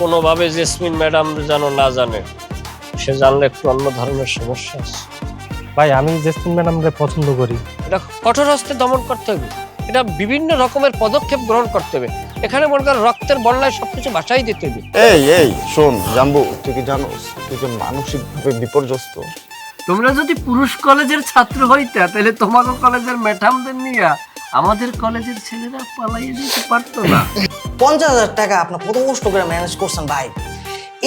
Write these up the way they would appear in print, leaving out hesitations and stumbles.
কোনোভাবে jasmine madam যেন না জানে, সে জানলে একটু অন্য ধরনের সমস্যা আছে। ভাই আমি জেসমিন ম্যাডামকে পছন্দ করি। এটা কঠোর হস্তে দমন করতে হবে, এটা বিভিন্ন রকমের পদক্ষেপ গ্রহণ করতে হবে। এখানে মনে করেন রক্তের বন্যায় সবকিছু ভাসাই দিতে হবে। এই শোন জাম্বু, তুই কি জানোস তুই যে মানসিকভাবে বিপর্যস্ত? তোমরা যদি পুরুষ কলেজের ছাত্র হইতা তাহলে তোমাদের কলেজের ম্যাডামদের নিয়ে আমাদের কলেজের ছেলেরা পালাইয়ে দিতে পারতো না। 50,000 টাকা আপনার কত কষ্ট করে ম্যানেজ করছেন ভাই।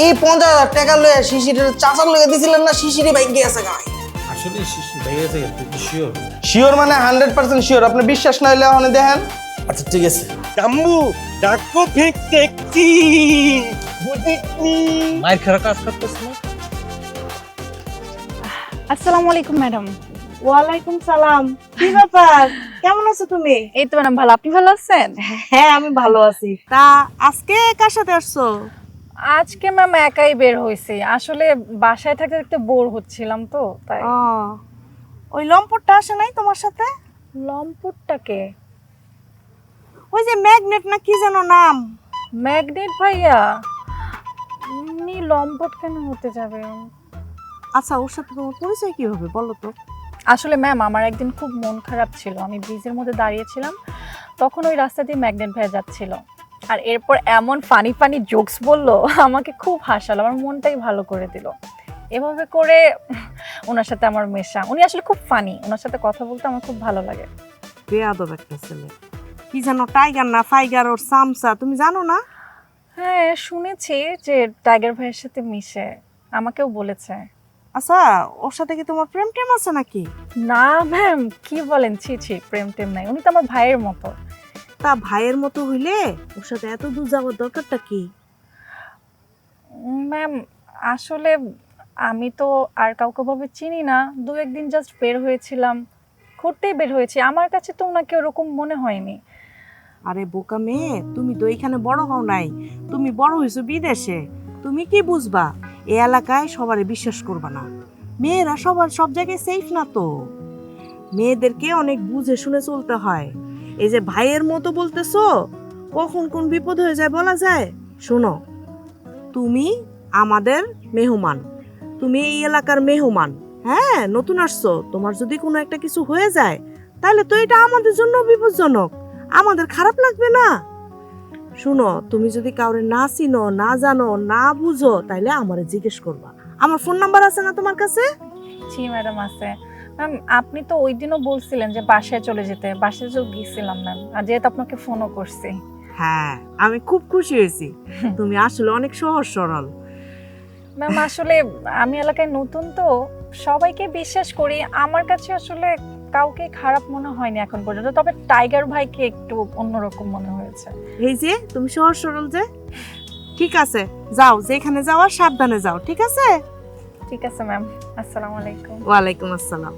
এই 50,000 টাকা লয়ে শিশিরের চাচার লগে দিছিলেন না, শিশিরে বাইক গিয়েছে গাই। আসলে শিশু ভাই আছে, তুই শিওর? শিওর মানে 100% শিওর। আপনি বিশ্বাস না হলে ওখানে দেখেন। আচ্ছা ঠিক আছে। জাম্বু ডাকো ফেকতে কি বুঝিনি মাইর খারাপ কাজ করতেছ না। আসসালামু আলাইকুম ম্যাডাম। ওয়ালাইকুম সালাম। কি ব্যাপার, কেমন আছো তুমি? এই তো ম্যাডাম ভালো, আপনি ভালো আছেন? হ্যাঁ আমি ভালো আছি। তা আজকে কার সাথে আসছো? আজকে ম্যাম একাই বের হইছি, আসলে বাসায় থাকতে থাকতে বোর হচ্ছিলাম তো তাই। ও, ওই লম্পটটা আসে নাই তোমার সাথে? লম্পটটাকে? ওই যে ম্যাগনেট না কি যেন নাম। ম্যাগনেট ভাইয়া? উনি লম্পট কেন হতে যাবে? আচ্ছা ওর সাথে তোমার পরিচয় কিভাবে বলো তো? আসলে ম্যাম আমার একদিন খুব মন খারাপ ছিল, আমি ব্রিজের মধ্যে দাঁড়িয়েছিলাম, তখন ওই রাস্তা দিয়ে ম্যাগনেট ভাইয়া যাচ্ছিল, আর এরপর এমন ফানি ফানি জোকস বললো আমাকে খুব হাসালো, আমার মনটাই ভালো করে দিল। এভাবে করে ওনার সাথে আমার মেশা, উনি আসলে খুব ফানি, ওনার সাথে কথা বলতে আমার খুব ভালো লাগে। বেয়াদব একটা ছেলে। কি যেন টাইগার না ফাইগার ওর সামসা, তুমি জানো না? হ্যাঁ শুনেছি যে টাইগার ভাইয়ের সাথে মিশে, আমাকেও বলেছে। আচ্ছা ওর সাথে কি তোমার প্রেম টেম আছে নাকি? না ম্যাম কি বলেন, ছি ছি, প্রেম টেম নাই, উনি তো আমার ভাইয়ের মতো। তা ভাইয়ের মতো হইলে ওর সাথে এত দূর যাওয়ার দরকারটা কি? ম্যাম আসলে আমি তো আর কাউকে ভাবে চিনি না, দু একদিন জাস্ট বের হয়েছিলাম, ঘুরতেই বের হয়েছি, আমার কাছে তো ওনাকে ওরকম মনে হয়নি। আরে বোকা মেয়ে, তুমি তো এখানে বড় হও নাই, তুমি বড় হয়েছো বিদেশে, তুমি কি বুঝবা? এই এলাকায় সবারে বিশ্বাস করবা না, মেয়েরা সবার সব জায়গায় সেফ না তো, মেয়েদেরকে অনেক বুঝে শুনে চলতে হয়। এই যে ভাইয়ের মতো বলতেছো, কখন কোন বিপদ হয়ে যায় বলা যায়? শোনো, তুমি আমাদের মেহমান, তুমি এই এলাকার মেহমান, হ্যাঁ নতুন আসছো, তোমার যদি কোনো একটা কিছু হয়ে যায় তাহলে তো এটা আমাদের জন্য বিপজ্জনক, আমাদের খারাপ লাগবে না? শুনো, তুমি যদি কাউরে না চিনো না জানো না বুঝো তাহলে আমারে জিজ্ঞেস করবা। আমার ফোন নাম্বার আছে না তোমার কাছে? জি ম্যাডাম আছে। ম্যাম আপনি তো ওই দিনও বলছিলেন যে বাসায় চলে যেতে, বাসায় চলে গিয়েছিলাম ম্যাম, আর যেহেতু আপনাকে ফোনও করছি। হ্যাঁ আমি খুব খুশি হয়েছি, তুমি আসলে অনেক সহজ সরল। ম্যাম আসলে আমি এলাকায় নতুন তো, সবাইকে বিশ্বাস করি, আমার কাছে আসলে কাউকে খারাপ মনে হয়নি এখন পর্যন্ত, তবে টাইগার ভাইকে একটু অন্যরকম মনে হয়েছে। এই যে তুমি সহজ সরল যে। ঠিক আছে যাও, যেখানে যাওয়ার সাবধানে যাও, ঠিক আছে? ঠিক আছে ম্যাম, আসসালামু আলাইকুম। ওয়ালাইকুম আসসালাম।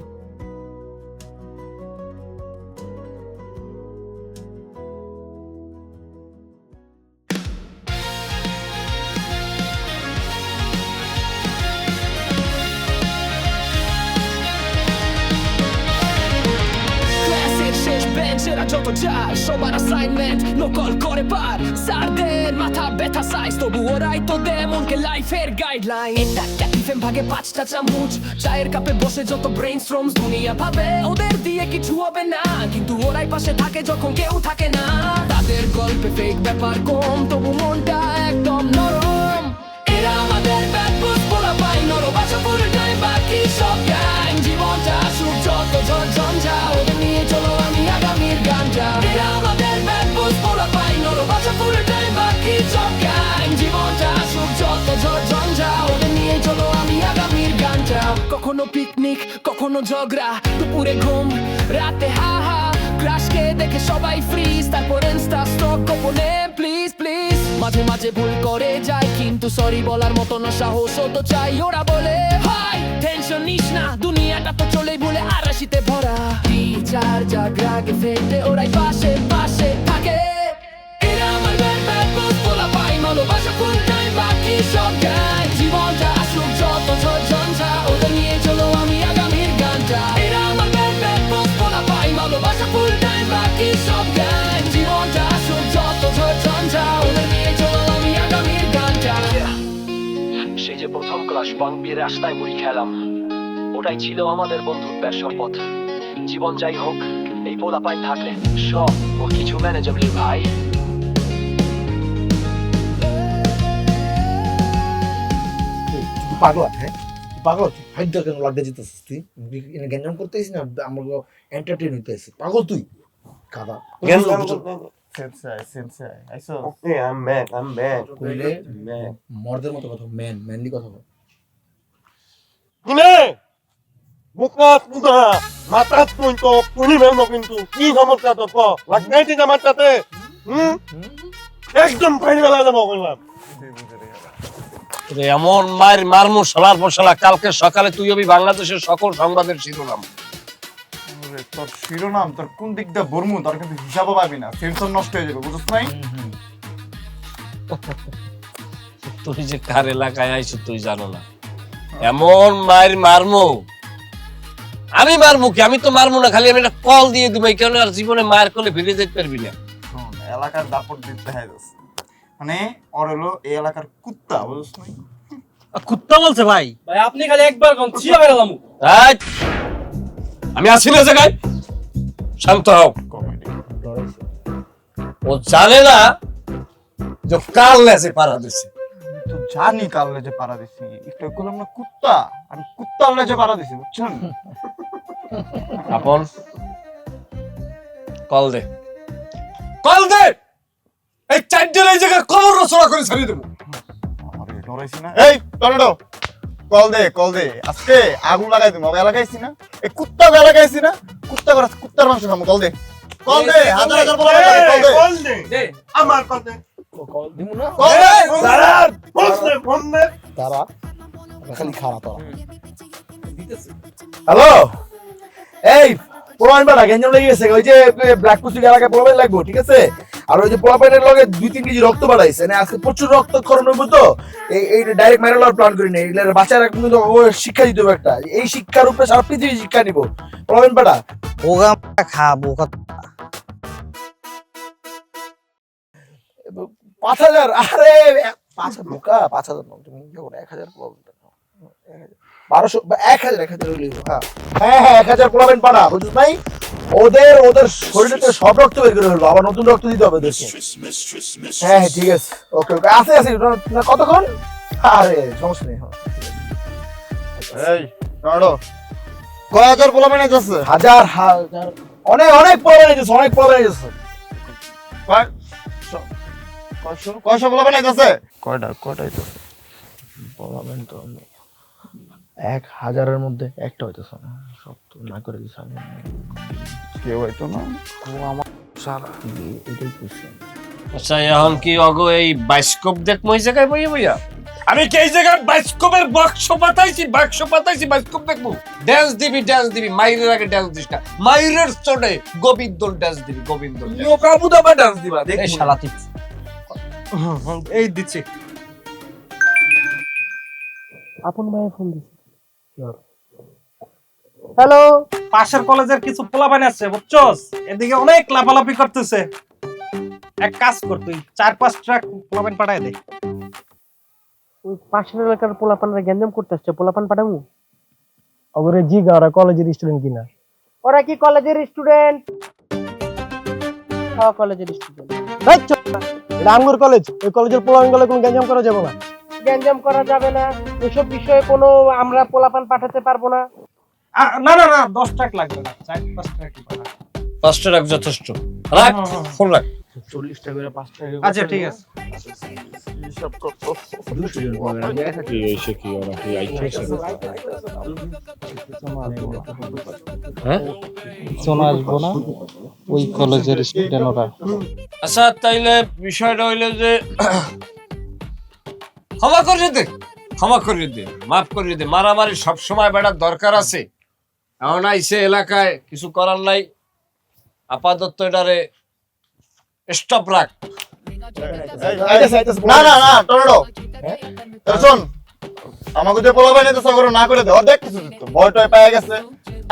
ক্লাসের শেষ বেঞ্চেরা যত যায় সবার অ্যাসাইনমেন্ট নকল করে পার, স্যারদের মাথা ব্যথা সাইজ, তবু ওরাই তো দেয় মনকে লাইফের গাইডলাইন। এটা টিফিন ভাগে 5টা চামচ, চায়ের কাপে বসে যত ব্রেইনস্টর্মস, দুনিয়া ভাবে ওদের দিয়ে কিছু হবে না, কিন্তু ওরাই পাশে থাকে যখন কেউ থাকে না। তাদের গল্পে ফেক ব্যাপার কম, তবু মনটা একদম নরম। এরা আমাদের ব্যাড বস বলা পাই, নরম বাসা ফুল টাইম বাকি সব গ্যাং, জীবনটা আসুক যত ঝঞ্ঝা, ওদের নিয়ে চলো আমি আগামীর গানটা। এরা আমাদের ব্যাড বস বলা পাই, নরম বাসা ফুল টাইম বাকি সব গ্যাং, জীবনটা আসুক যত ঝঞ্ঝা, ওদের নিয়ে চলো আমি আগামীর গানটা। কখনো পিকনিক কখনো ঝগড়া, দুপুরে ঘুম রাতে হাহা, ক্রাশকে দেখে সবাই ফ্রিজ, তারপর ইনস্টা স্টক গোপনে প্লিজ প্লিজ। মাঝে মাঝে ভুল করে যায় কিন্তু সরি বলার মতো না সাহস তো চাই। ওরা বলে হাই টেনশন নিস না, দুনিয়াটা তো চলেই বলে আরাশিতে ভরা, চার জায়গায় ফেলতে ওরাই পাশে পাশে থাকে। এরা আমার ব্যাড বস বলা পাই, ভালোবাসা ফুল টাইম বাকি সব গান, জীবনটা আসুক যত ঝঞ্ঝা, ওদের নিয়ে চলো আমি আগামীর গানটা। এরা আমার ব্যাড বস বলা পাই, ভালোবাসা ফুল টাইম বাকি সব গান, জীবনটা আসুক যত ঝঞ্ঝা, ওদের নিয়ে চলো আমি আগামীর গানটা। পলাশ বঙ্গের রাস্তায় মুড়ি খেলাম, ওটাই ছিল আমাদের বন্ধুত্বের শপথ। জীবন যাই হোক, এই পোলাপাইন থাকলে সব ও কিছু ম্যানেজেবল ভাই। পাগলা, হ্যাঁ পাগল, তুই ফাইট কেন লাগতে যেতেছিস? তুই গ্যাঞ্জাম করতেছিস না, আমাকে এন্টারটেইন হইতেছিস। পাগল তুই কাদা কইলে মর্দের মতো কথা, ম্যানলি কথা বল। কিনে মুখা পুদা মাথা তুই তো পুনি মেলনো, কিন্তু কি সমস্যা তো লাগতেই ঠিক আমার সাথে। একদম ফাইন বেলা যাবো বললাম। এমন মায়ের মারমু শালার পর শালা, কালকে সকালে তুই হবি বাংলাদেশের সকল সংবাদের শিরোনাম। তোর শিরোনাম তোর কোন দিকটা বর্মু, তোর কিন্তু হিসাবও পাবি না, সেন্সর নষ্ট হয়ে যাবে, বুঝছ নাই? তুই যে কার এলাকায় আইছ তুই জানো না, এমন মায়ের মারমু। আমি মারমু কি? আমি তো মারমু না, খালি আমি একটা কল দিয়ে দিব, এই কারণে আর জীবনে মায়ের কোলে ফিরে যেতে পারবি না। শোন, এলাকার দাপট দিতে হয় যাচ্ছে, মানে ওর হলো এই এলাকার কুত্তা, বুঝছ নাই? কুত্তা বলছে ভাই? ভাই আপনি খালি একবার কোন চিয়া বেরালাম। এই, আমি আছি না জায়গায়, শান্ত হও। ও জানে না যে কাল লেজে পাড়া দিছে। তো জানি কাল লেজে পাড়া দিছি, একটু করলাম না কুত্তা, আমি কুত্তার লেজে পাড়া দিছি, বুঝছেন? আপন কল দে, কল দে, এই চারটে এই জায়গায় কবর রচনা করে ছাড়িয়ে দেবো। আরে ডরাইছি না। এই টর্নেডো, কল দে, আজকে আগুন লাগাই দিমু। লাগাইছি না, এই কুত্তা লাগাইছি না, কুত্তার মাংস খামু। কল দে, হাজার হাজার বলা কল দে, আমার কল দে। কল দিমু না, কল দে, দাঁড়ান, ফোন দে। তারা খালি খারাপ তোরা। হ্যালো, এই পোলাপাইন বাড়া গ্যাঞ্জাম লেগে গেছে, ওই যে ব্ল্যাক পুসি এলাকায় পোলাপাইন লাগবো, ঠিক আছে? আর ওই যে পোলাপাইনের লগে 2-3 কেজি রক্ত বাড়াইছে, মানে আজকে প্রচুর রক্তক্ষরণ হইব, তো এই ডাইরেক্ট মেরে লওয়ার প্ল্যান করি না, এগুলো বাচ্চারা কিন্তু ও শিক্ষা দিতে হবে একটা, এই শিক্ষার উপরে সারা পৃথিবী শিক্ষা নিব। পোলাপাইন বাড়া বোকা খা বোকা। 5,000, আরে 5,000 বোকা, 5,000 না, তুমি যখন 1,000 পোলাপাইন 1200 বা 1,000 হইলেই হবে। হ্যাঁ 1,000 পোলাপাইন পাড়া, বুঝছিস ভাই? ওদের শরীরে থেকে সব রক্ত বের করে ফেলবো, আবার নতুন রক্ত দিতে হবে ওদেরকে। হ্যাঁ ঠিক আছে, ওকে আছে না, কতক্ষণ? আরে সমস্যা নেই। এই টর্নেডো, কয় হাজার পোলাপাইন আছে? হাজার অনেক পোলাপাইন আছে, অনেক পোলাপাইন আছে। কয়শো পোলাপাইন আছে? কয়টাই তো পোলাপাইন তো 1,000-এর মধ্যে একটা হইতেছে না, সব তো না করে দিছে। কেউ হয়তো না, ও আমার সারা এটাই করছে। আচ্ছা এখন কি অগো এই বায়োস্কোপ দেখবো এই জায়গায় বইয়া বইয়া? আমি কি এই জায়গায় বায়োস্কোপের বাক্স পাতাইছি বায়োস্কোপ দেখবো? ড্যান্স দিবি, মাইরের আগে ড্যান্স দিস না, মাইরের চড়ে গোবিন্দ ড্যান্স দিবি, গোবিন্দ কাবুদাবা ডান্স দিবা দেখ। এই শালা তুই এই দিচ্ছি। আপন ভাই ফোন দিছে। হ্যালো, পাশের কলেজের কিছু পোলাপাইন আছে বুঝছস, এদিকে অনেক লাফালাফি করতেছে। এক কাজ কর, তুই 4-5 ট্রাক পোলাপাইন পাঠায় দে। ওই পাশের এলাকার পোলাপানরা গ্যাঞ্জাম করতে আসছে, পোলাপান পাঠামু? ওরে জিগা, ওরা কলেজের স্টুডেন্ট কিনা? ওরা কি কলেজের স্টুডেন্ট? হ্যাঁ কলেজের স্টুডেন্ট। এটা আমগুর কলেজ, ওই কলেজের পোলাপান গেলে কোনো গ্যাঞ্জাম করা যাবে না। গ্যাঞ্জাম করা যাবে না, এসব বিষয়ে কোনো আমরা পোলাপান পাঠাতে পারবো না। না 10 ট্রাক লাগবে না, 4-5 ট্রাক পাঠা। 5 টাকা যথেষ্ট, রাখ ফোন রাখ। 40 টাকা করে 5 টাকা। আচ্ছা ঠিক আছে। হিসাব করতো। শোনা আসবো না, ওই কলেজের স্টুডেন্ট ওরা। আচ্ছা তাইলে বিষয়টা হইলো যে ক্ষমা করিয়ে দে, মাফ করিয়ে দে। মারামারি সবসময় বেড়ার দরকার আছে, এখন আইসে এলাকায়, কিছু করার নাই। আপাতত এটারে স্টপ রাখ। না টর্নেডো, শোন, আমাকে যে পোলাপাইন এত সগর না করে দে, অর্ধেক কিছু দিত, ভয় টয় পেয়ে গেছে,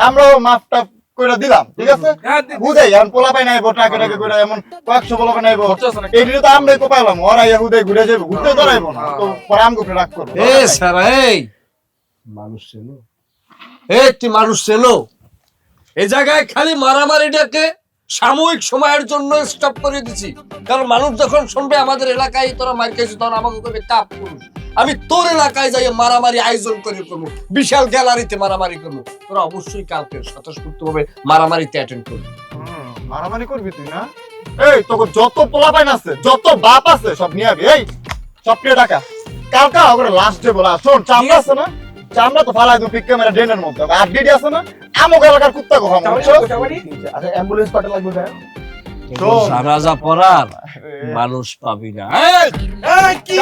আমরাও মাফ টাফ করে দিলাম, ঠিক আছে? বুঝাই এখন পোলাপাইন আইবো, টাকা টাকা করে এমন কয়েকশো পোলাপাইন আইবো, এইগুলো তো আমরাই কোপাইলাম, ওরা হুদে ঘুরে যাবো, ঘুরতে তো আইবো না, তো পরে আমগো রাগ করবো। সারা এই মানুষ চেনো? তুই মানুষ চেনো? এই জায়গায় খালি মারামারিটাকে সাময়িক সময়ের জন্য স্টপ করে দিছি, কারণ মানুষ যখন শুনবে আমাদের এলাকায় তোরা মার খেয়েছিস, তখন আমাকে করবে কাপ পুরুষ। আমি তোর এলাকায় যাই মারামারি আয়োজন করে করবো, বিশাল গ্যালারিতে মারামারি করবো। তোরা অবশ্যই কালকে স্বতঃস্ফূর্তভাবে মারামারিতে অ্যাটেন্ড করবি। মারামারি করবি তুই না? এই তোকে যত পোলাপাইন আছে, যত বাপ আছে সব নিয়ে আবি। এই সব নিয়ে টাকা কালকা ওরে লাস্ট ডে বলা। শোন, চামড়া আছে না, চামড়া তো ফালাই দিবি ক্যামেরা ড্রেনের মধ্যে। আর ডিডি আছে না, আমক এলাকার কুত্তা কো খামো। আচ্ছা অ্যাম্বুলেন্স পাঠা লাগবে ভাই। রাজা পরার মানুষ পাবি না। কি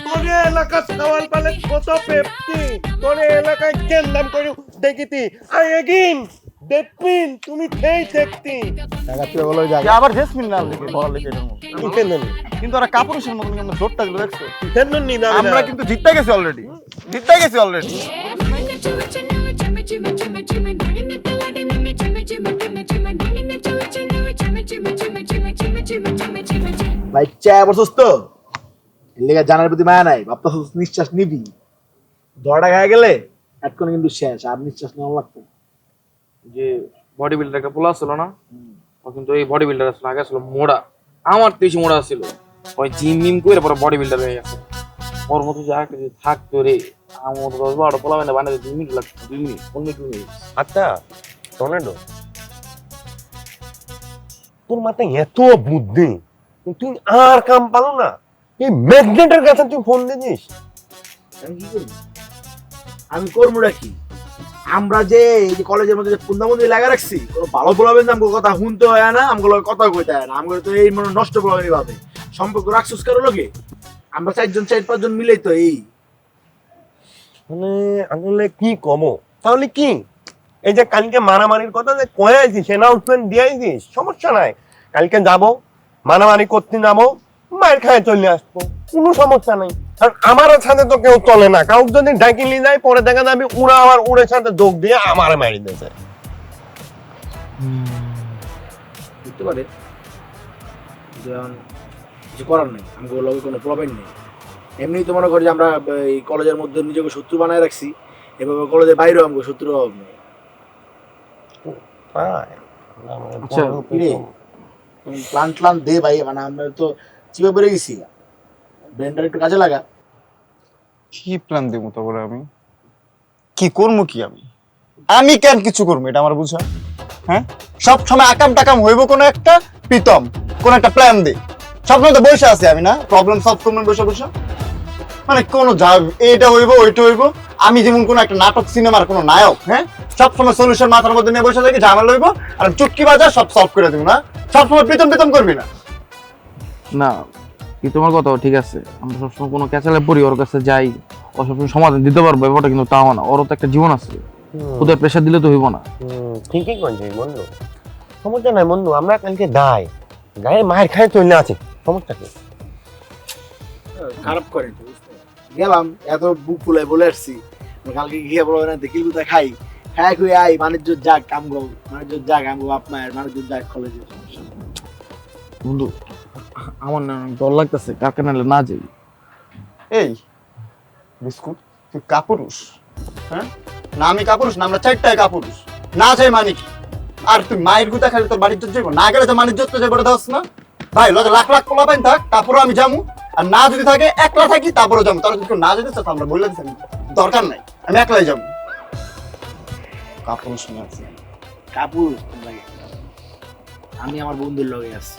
তোরে এলাকা সওয়াল পালে কত পেপতি, তোরে এলাকায় কেন নাম করে দেখিতি। আই এগিন দেখবিন তুমি খেই দেখতি। টাকা তুই বলো জায়গা আবার জেসমিন নাম লিখে বড় লিখে দেবো। কিন্তু ওরা কাপুরুষের মতন কিন্তু জোরটা দিল, দেখছো? আমরা কিন্তু জিততে গেছি অলরেডি, জিততে গেছি অলরেডি। ভাই চা বসস তো লেগে জানার প্রতি মায়া নাই, ভাবতে নিঃশ্বাস নিবি, ধরাটা গায়ে গেলে এখন কিন্তু শেষ, আর নিঃশ্বাস নেওয়া লাগতো। যে বডি বিল্ডার একটা পোলা ছিল না, ও কিন্তু এই বডি বিল্ডার আসলে আগে আসলে মোড়া, আমার তো বেশি মোড়া ছিল। ওই জিম মিম করে পরে বডি বিল্ডার হয়ে গেছে। ওর মতো যে আরেকটা যদি থাকতো রে, আমার মতো 10-12টা পোলা মানে বানাতে 2 মিনিট লাগতো, 2 মিনিট 15 মিনিট। আচ্ছা টর্নেডো, তোর মাথায় এত বুদ্ধি, তুই আর কাম পালো না? এই ম্যাগনেটের কাছে তুই ফোন দিস? আমি কি করবো? আমি করবোটা কি? আমরা যে এই যে কলেজের মধ্যে যে পুন্দামন্দি লাগা রাখছি, কোনো ভালো বলাবেন না, আমগো কথা শুনতে হয় না, আমগুলো কথা কইতে হয় না, আমগুলো তো এই মনে নষ্ট বলাবেন এইভাবে সম্পর্ক রাখছিস কারো লোকে। আমরা 4-5 জন মিলেই তো এই মানে আসলে কি কমো তাহলে কি, এই যে কালকে মারামারির কথা যে কয়ে আইছিস, অ্যানাউন্সমেন্ট দিয়ে আইছিস, সমস্যা নাই। কালকে যাবো, মারামারি করতে যাবো, মায়ের খায় চলে আসবো, কোনো সমস্যা নাই। আর আমার সাথে তো কেউ চলে না, কাউকে যদি ডাকি নিয়ে যায় পরে দেখা যাবে ওরা আবার ওদের সাথে যোগ দিয়ে আমার মারি দিয়েছে। বুঝতে পারে কিছু করার নেই, আমগুলো লোকের কোনো প্রবলেম নেই। এমনি তো মনে করি যে আমরা এই কলেজের মধ্যে নিজেকে শত্রু বানায় রাখছি, এভাবে কলেজের বাইরেও আমগো শত্রু অভাব নেই। আচ্ছা প্লান দে ভাই, মানে আমরা তো চিপে পড়ে গেছি, ব্রেনটা একটু কাজে লাগা। কি প্ল্যান দেবো তারপরে? আমি কি করবো? কি আমি কেন কিছু করবো এটা আমার বুঝা? হ্যাঁ, সব সময় আকাম টাকাম হইব কোন একটা প্রীতম, কোন একটা প্ল্যান দে। সবসময় তো বসে আছি আমি না, প্রবলেম সলভ করবো বসে বসে, মানে কোনো যা এইটা হইব ওইটা হইব। আমি যেমন কোন একটা নাটক সিনেমার কোন নায়ক, হ্যাঁ, সবসময় সলিউশন মাথার মধ্যে নিয়ে বসে থাকি, ঝামেলা হইব আর চুটকি বাজা সব সলভ করে দিব না। সবসময় প্রীতম করবি না। না, কি তোমার কথা ঠিক আছে, আমরা সবসময় কোনো ক্যাচালে পড়ি, ওর কাছে যাই, ও সবসময় সমাধান দিতে পারবো ব্যাপারটা, কিন্তু তাও না, ওরও তো একটা জীবন আছে, ওদের প্রেশার দিলে তো হইব না। ঠিকই করছিস বন্ধু, সমস্যা নাই বন্ধু। আমরা কালকে গায়ে মায়ের খায় চলে আছে, সমস্যা কি? খারাপ করে গেলাম, এত বুক ফুলাই বলে আসছি, কালকে গিয়ে বলো না দেখি কোথায় খাই, খাই খুঁয়ে আই, বাণিজ্য যাক আমগো, বাণিজ্য যাক আমগো বাপ মায়ের, বাণিজ্য যাক কলেজে। বন্ধু আমার না ডর লাগতেছে, কাকে নালে না যাই। এই বিস্কুট, তুই কাপুরুষ? হ্যাঁ না, আমি কাপুরুষ না, আমরা 4টায় কাপুরুষ। না যাই মানে কি? আর তুই মায়ের গুতা খালি তোর বাড়ির জন্য যাবো না, গেলে তো বাণিজ্য যাবো, দাস না ভাই। লগে লাখ লাখ পোলা পাইন থাক, তারপরে আমি যাবো। আর না যদি থাকে একলা থাকি তারপরে যাবো। তারা যদি না যেতে চাও আমরা বললে দিচ্ছি, দরকার নাই, আমি একলাই যাবো। কাপুরুষ নিয়ে আছি কাপুরুষ লাগে, আমি আমার বন্ধুর লগে আছি,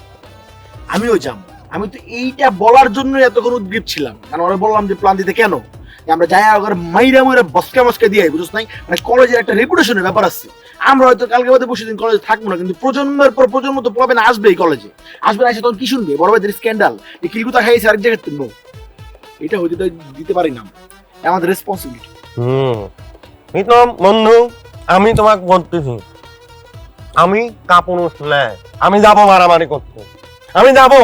আমিও যাবো। আমি তো এইটা বলার জন্য এতক্ষণ উদ্গ্রীব ছিলাম, কারণ ওরা বললাম যে প্ল্যান দিতে কেন, আমরা যাই আগে মাইরা মাইরা বসকা দিয়ে, বুঝছ নাই, মানে কলেজের একটা রেপুটেশনের ব্যাপার আছে। আমরা হয়তো কালকে বাদে বসে দিন কলেজে থাকবো না, কিন্তু প্রজন্মের পর প্রজন্ম তো প্রবলেম আসবে, এই কলেজে আসবে না, এসে তখন কি শুনবে? বড় ভাইদের স্ক্যান্ডাল, এই কিলকুতা খাইছে আরেক জায়গায় তুলবো, এটা হইতে দিতে পারি না, আমাদের রেসপন্সিবিলিটি। প্রীতম বন্ধু, আমি তোমাকে বলতেছি, আমি কাপুরুষ না, আমি যাবো মারামারি করতে, আমি যাবো।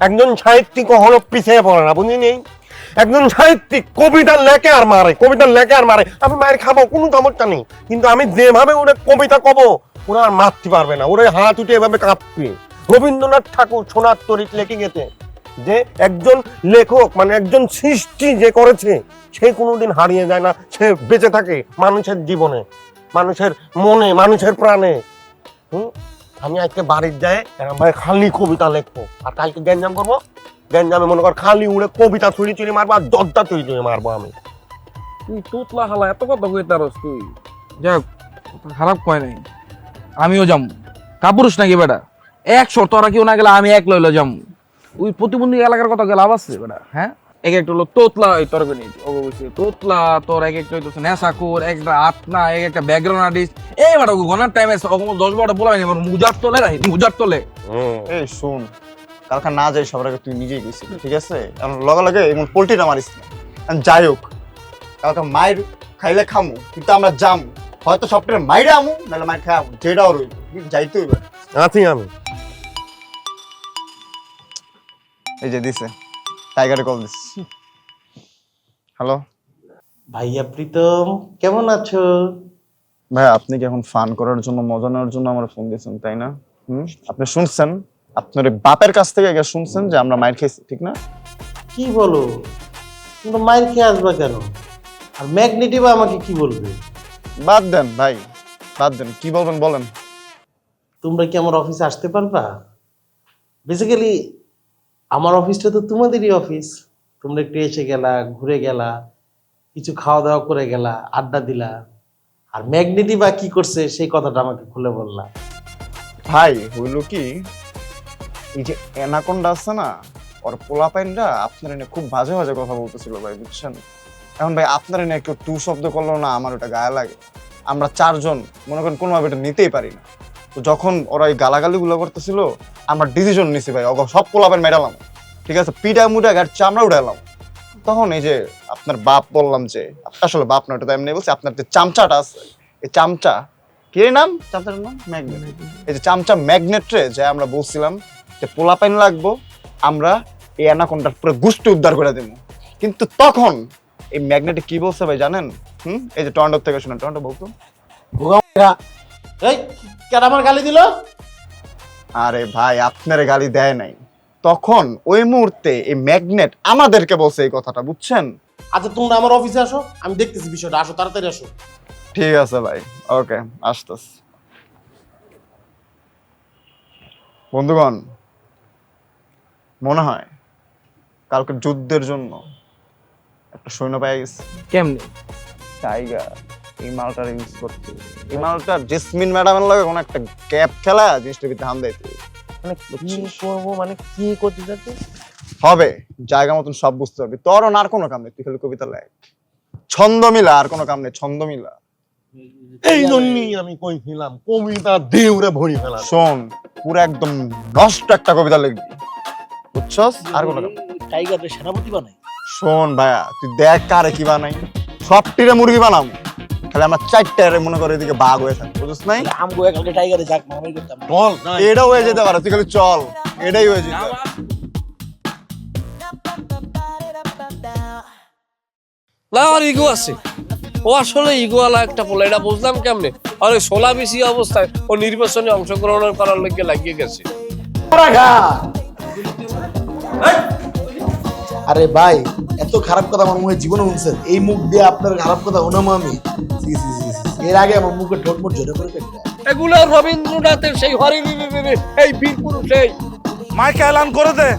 একজন সাহিত্যিক কখনো পিছিয়ে পড়ে না, বুঝলি নেই? একজন সাহিত্যিক কবিতার লেখে আর মারে, আমি মায়ের খাবো, কোনো সমস্যা নেই, কিন্তু আমি যেভাবে ওরা কবিতা কব ওরা আর মারতে পারবে না, ওরা হাত উঠে এভাবে কাঁপবে। রবীন্দ্রনাথ ঠাকুর সোনার তরিত লেখে গেছে, যে একজন লেখক মানে একজন সৃষ্টি যে করেছে সে কোনোদিন হারিয়ে যায় না, সে বেঁচে থাকে মানুষের জীবনে, মানুষের মনে, মানুষের প্রাণে। আমি আজকে বাড়ির যাই এরকম ভাই খালি কবিতা লিখবো, আর কালকে গ্যাঞ্জাম করবো, গ্যাঞ্জামে মনে কর খালি উড়ে কবিতা চুরি চুরি মারবো আর দরজা চুরি চুরি মারবো আমি। তুই তোতলা হালা এত কথা কইতারস তুই। যাক, খারাপ কয় নাই, আমিও যাম। কাপুরুষ নাকি বেটা? 100 তোরা কেউ না গেলে আমি এক লইলো যাম। ওই প্রতিবন্ধী এলাকার কথা গেলে আবাসছে বেটা। হ্যাঁ, এক একটা হলো তোতলা, ওই তর্ক নিয়ে অবশ্যই তোতলা, তোর এক একটা হইতেছে নেশাখোর, একটা আতনা, এক একটা ব্যাকগ্রাউন্ড আর্টিস্ট। এই বেটা ঘনার টাইমে 10-12 বলা হয়নি, মুজার তোলে রাখি, মুজার তোলে। এই শোন, কালকে না যাই সবার আগে তুই নিজেই গেছিলি, ঠিক আছে? এখন লগে লগে এমন পোল্ট্রিটা মারিস না। যাই হোক, কালকে মায়ের খাইলে খামু, কিন্তু আমরা যামু, হয়তো সবটারে মাইরে আমু, নাহলে মায়ের খাই আমু, যেটাও রইল যাইতে হইবে। আছি আমি। এই যে দিছে, টাইগারে কল দিস। হ্যালো ভাইয়া প্রীতম, কেমন আছো? ভাই, আপনি কি এখন ফান করার জন্য, মজা নেওয়ার জন্য আমার ফোন দিয়েছেন, তাই না? আপনি শুনছেন, আপনার বাপের কাছ থেকে আগে শুনছেন যে আমরা মাইর খেয়েছি, ঠিক না? কি বলো, তোমরা মাইর খেয়ে আসবা কেন? আর ম্যাগনেটিভ আমাকে কি বলবে? বাদ দেন ভাই, বাদ দেন, কি বলবেন বলেন। তোমরা কি আমার অফিসে আসতে পারবা? বেসিক্যালি আমার অফিসটা তো তোমাদেরই অফিস। তোমরা একটু এসে গেলা, ঘুরে গেলা, কিছু খাওয়া দাওয়া করে গেলা, আড্ডা দিলা। আর ম্যাগনেটিভ কি করছে সেই কথাটা আমাকে খুলে বললা। ভাই হইল কি, এই যে অ্যানাকোন্ডা আছে না, ওর পোলাপাইনরা আপনার এনে খুব বাজে বাজে কথা বলতেছিল ভাই, বুঝছেন? এখন ভাই আপনার এনে একটু টু শব্দ করলো না, আমার ওটা গায়ে লাগে। আমরা 4 জন মনে করেন কোনোভাবে এটা নিতেই পারি না। তো যখন ওরা এই গালাগালি গুলো করতেছিল, আমরা ডিসিশন নিছি ভাই, সব পোলাপাইন মেটালাম, ঠিক আছে? পিঠা মুঠা গাড়ি চামড়া উঠালাম। তখন এই যে আপনার বাপ বললাম যে, আসলে বাপ না, ওটা তো এমনি বলছি, আপনার যে চামচাটা আছে, এই চামচা কি নাম, চামচাটার নাম ম্যাগনেট। এই যে চামচা ম্যাগনেট রে যে আমরা বলছিলাম যে পোলাপাইন লাগবো, আমরা এই অ্যানাকোন্ডার পুরো গোষ্ঠী উদ্ধার করে দেবো। কিন্তু তখন এই ম্যাগনেটে কি বলছে ভাই জানেন? এই যে টর্নেডো থেকে শুনেন, টর্নেডো বলতো, এই কেন আমার গালি দিল? আরে ভাই আপনার গালি দেয় নাই, তখন ওই মুহূর্তে এই ম্যাগনেট আমাদেরকে বলছে এই কথাটা, বুঝছেন? আচ্ছা তোমরা আমার অফিসে আসো, আমি দেখতেছি বিষয়টা, আসো তাড়াতাড়ি আসো। ঠিক আছে ভাই, ওকে, আসতেছ। বন্ধুগণ, মনে হয় কালকে যুদ্ধের জন্য একটা সৈন্য পেয়ে গেছে। কেমনে? টাইগার এই মালটার ইউজ করতে, এই মালটা জেসমিন ম্যাডামের লাগে কোনো একটা ক্যাপ খেলা জিনিসটার ভিতরে হাম দিতে মানে কি করবো, মানে কি করতে যাচ্ছে হবে, জায়গা মতন সব বুঝতে হবে। তোর আর কোনো কাম নেই, তুই খালি কবিতা লেখ, ছন্দ মিলা, আর কোনো কাম নেই, ছন্দ মিলা। এই জন্যই আমি কইছিলাম কবিতা দেউরে ভরি ফেলা। শোন, পুরো একদম নষ্ট একটা কবিতা লিখবি, বুঝছস? আর কোনো কাম। টাইগারের সেনাপতি বানাই। শোন ভাইয়া, তুই দেখ কারে কি বানাই, সব টিরে মুরগি বানাম, খালি আমার 4টারে মনে করে এদিকে বাঘ হয়ে থাকে, বুঝছ নাই? আমগো কালকে টাইগারে যাক মারামারি করতাম। বল এটাও হয়ে যেতে পারে, তুই খালি চল, এটাই হয়ে যেতে পারে। না, আর ইগো আছে, ও আসলে ইগোওয়ালা একটা পোলা, এটা বুঝলাম কেমনে। আর ওই 16 বেশি অবস্থায় ও নির্বাচনে অংশগ্রহণ করার লক্ষ্যে লাগিয়ে গেছে। আরে ভাই, এত খারাপ কথা আমার মুখে জীবনে শুনছেন? এই মুখ দিয়ে আপনার খারাপ কথা শুনাম আমি? এর আগে আমার মুখে ঠোঁট মোট ঝরে পড়ে গেছে। এগুলো রবীন্দ্রনাথের সেই এই বীর পুরুষ, এই মাইকে এলান করে দে,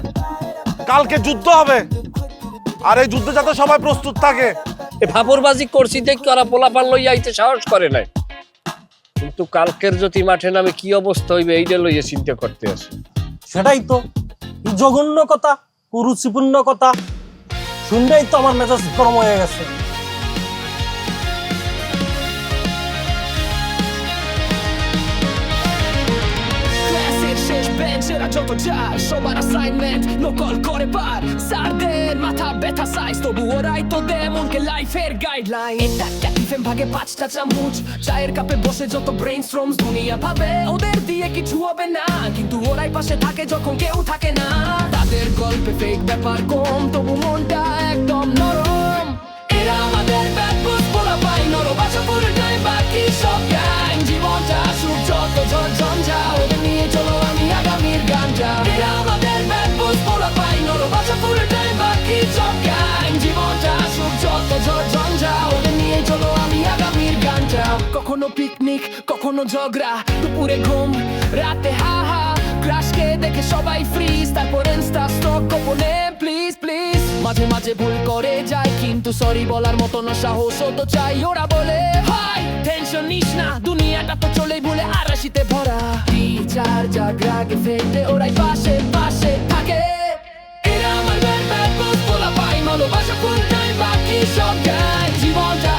কালকে যুদ্ধ হবে, আর এই যুদ্ধে যাতে সবাই প্রস্তুত থাকে। ফাপড়বাজি করছি দেখি ওরা পোলাপান লইয়া আইতে সাহস করে নাই, কিন্তু কালকের যদি মাঠে নামে কি অবস্থা হইবে এইটা লইয়া চিন্তা করতে আছে। সেটাই তো, এই জঘন্য কথা, কুরুচিপূর্ণ কথা শুনলেই তো আমার মেজাজ গরম হয়ে গেছে। বেঞ্চেরা যত যায় সবার অ্যাসাইনমেন্ট নকল করে পার সারদের মাথা ব্যথা সাইজ, তবু ওরাই তো দেয় মনকে লাইফের গাইডলাইন। এটা ক্যাটিফেম ভাগে 5টা চামচ, চায়ের কাপে বসে যত ব্রেইনস্টর্মস, দুনিয়া ভাবে ওদের দিয়ে কিছু হবে না, কিন্তু ওরাই পাশে থাকে যখন কেউ থাকে না। তাদের গল্পে ফেক ব্যাপার কম, তবু মনটা একদম নরম। এরা আমাদের ব্যাড বুস বলা পাই, নরম বাসা পুরোটাই বাকি সব গ্যাং। জীবনটা সুখ যত ঝঞ্ঝা, ওদের নিয়ে চলো আমি আগামীর গানটা। এরা আমাদের ব্যাড বুস বলা পাই, নরম কোনো ঝগড়া দুপুরে ঘুম রাতে হাহা ক্রাশকে দেখে সবাই ফ্রিজ তারপর ইনস্টা স্টক গোপনে প্লিজ প্লিজ মাঝে মাঝে ভুল করে যায় কিন্তু সরি বলার মতো না সাহস তো চাই ওরা বলে হাই টেনশন নিস না দুনিয়াটা তো চলেই ভুলে আরাশিতে ভরা চার জায়গায় ফেটে ওরাই পাশে পাশে থাকে এরা আমার ব্যাড ব্যাড বলা পাই ভালোবাসা ফুল টাইম বাকি সব গায় জীবনটা